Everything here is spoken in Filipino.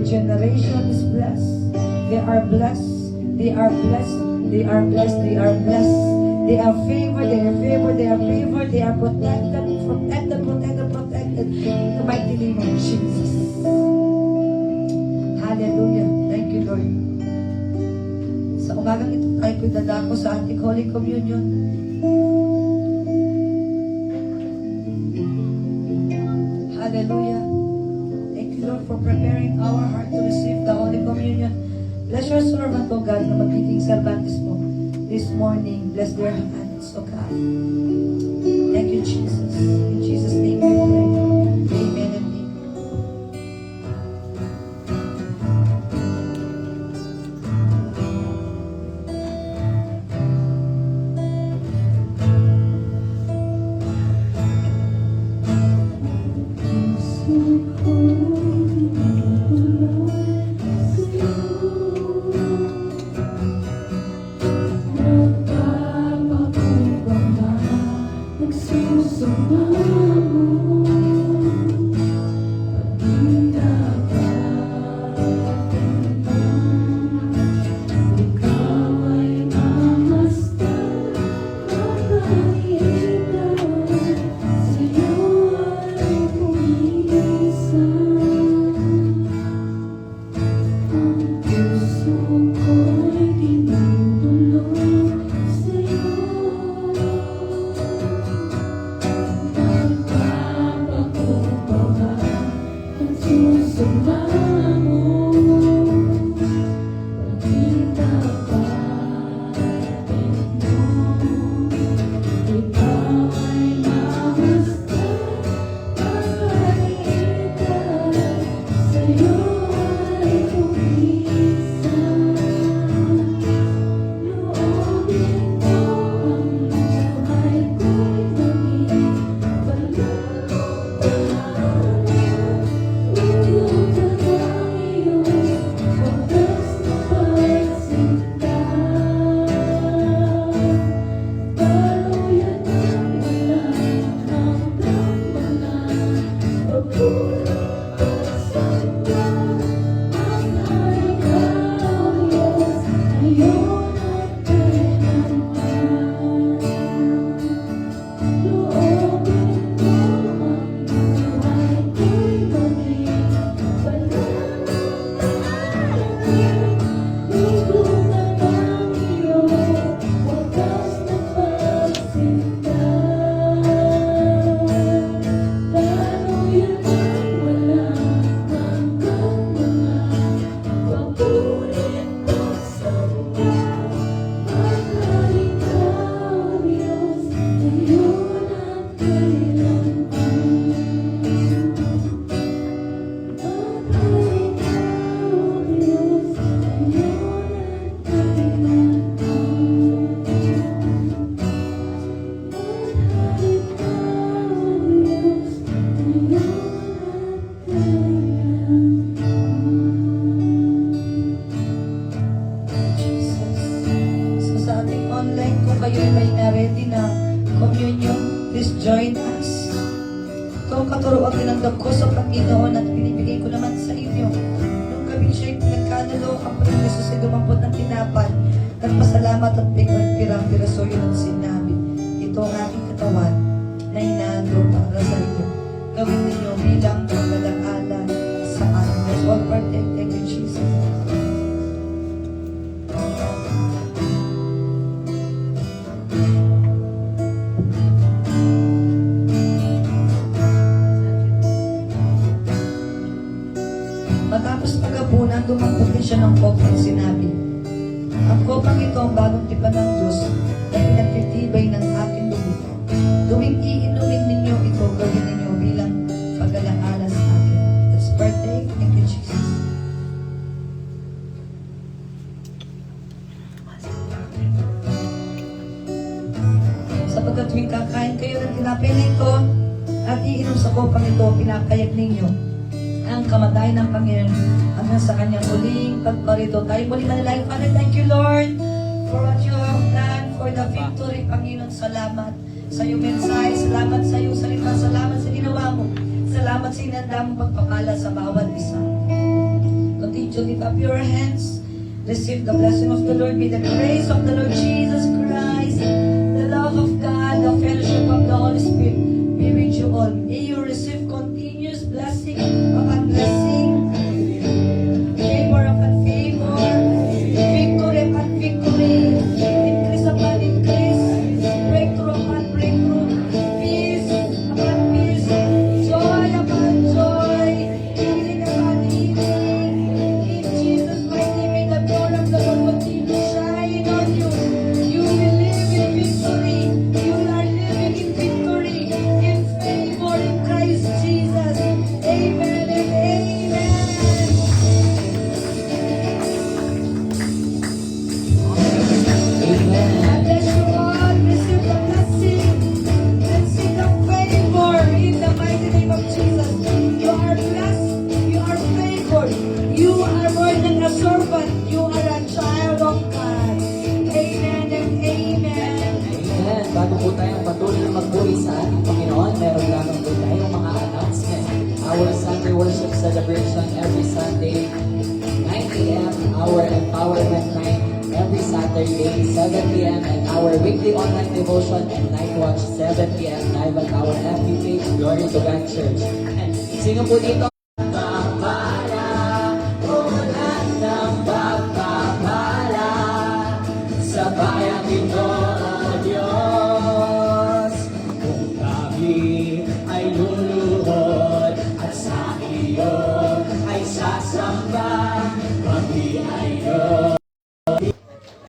generation is blessed. They are blessed. They are blessed. They are blessed. They are blessed. They are favored. They are favored. They are favored. They are protected. Protected. Protected. Protected. In the mighty name of Jesus. Hallelujah. Thank you, Lord. Sa umagang ito tayo po'y dadako sa ating Holy Communion. Hallelujah. Lord, for preparing our heart to receive the Holy Communion. Bless your servant, O God, na magiging Cervantes mo this morning. Bless their hands, O God. Thank you, Jesus. In Jesus' name we pray. Amen and amen. Ko sa Panginoon at pinibigay ko naman sa inyo. Nung gabi siya'y pinagkanalo, ang Panginoon Jesus ay dumampot ng tinapay. Nagpasalamat at pirang piraso yun ang sinabi. Ito ang aking katawan na inaando para sa inyo. Gawin ninyo bilang paglalakala sa akin. Let's all partake. Thank you, Jesus. Matapos pagkapunan, dumampot din siya ng kopang sinabi. Ang kopang ito ang bagong tipan ng Diyos na pinagtitibay ng aking dugo. Tuwing iinumin ninyo ito, gawin ninyo bilang pag-alaala sa akin. Let's partake. Thank you, Jesus. Sapagkat tuwing kakain kayo ng tinapay na ito at iinom sa kopang ito, pinapayag ninyo ang kamatayan ng Panginoon hanggang sa kanyang muling pagparito. Tayo muli manalangin. Father, thank you, Lord, for what you have done, for the victory, Panginoon. Salamat sa iyong mensahe, salamat sa iyong salita, salamat sa ginawa mo, salamat sa inanda mong pagpapala sa bawat isa. to lift up your hands. Receive the blessing of the Lord. May the grace of the Lord Jesus Christ, the love of God, the fellowship of the Holy Spirit be with you all. May you receive continuous blessing upon blessing, favor upon favor, victory upon victory, increase upon increase, breakthrough upon breakthrough, peace upon peace, joy upon joy, healing upon healing. In Jesus' mighty name, the glory of the Lord continue to shine on you. You will live in victory. You are living in victory, in favor in Christ Jesus. Amen and amen. Amen. God bless you all. Receive the blessing. Receive the favor in the mighty name of Jesus. You are blessed. You are favored. You are more than a servant. You are a child of God. Amen and amen. Amen. Bago po tayong patuloy na magpuri sa ating Panginoon, meron lamang po tayong mga announcement. Our Sunday worship celebration every Sunday, 9 a.m. Our empowerment night every Saturday, 7 p.m. and our weekly online devotion and night watch, 7 p.m. live at our FB page, Glory to God Church. And sino po dito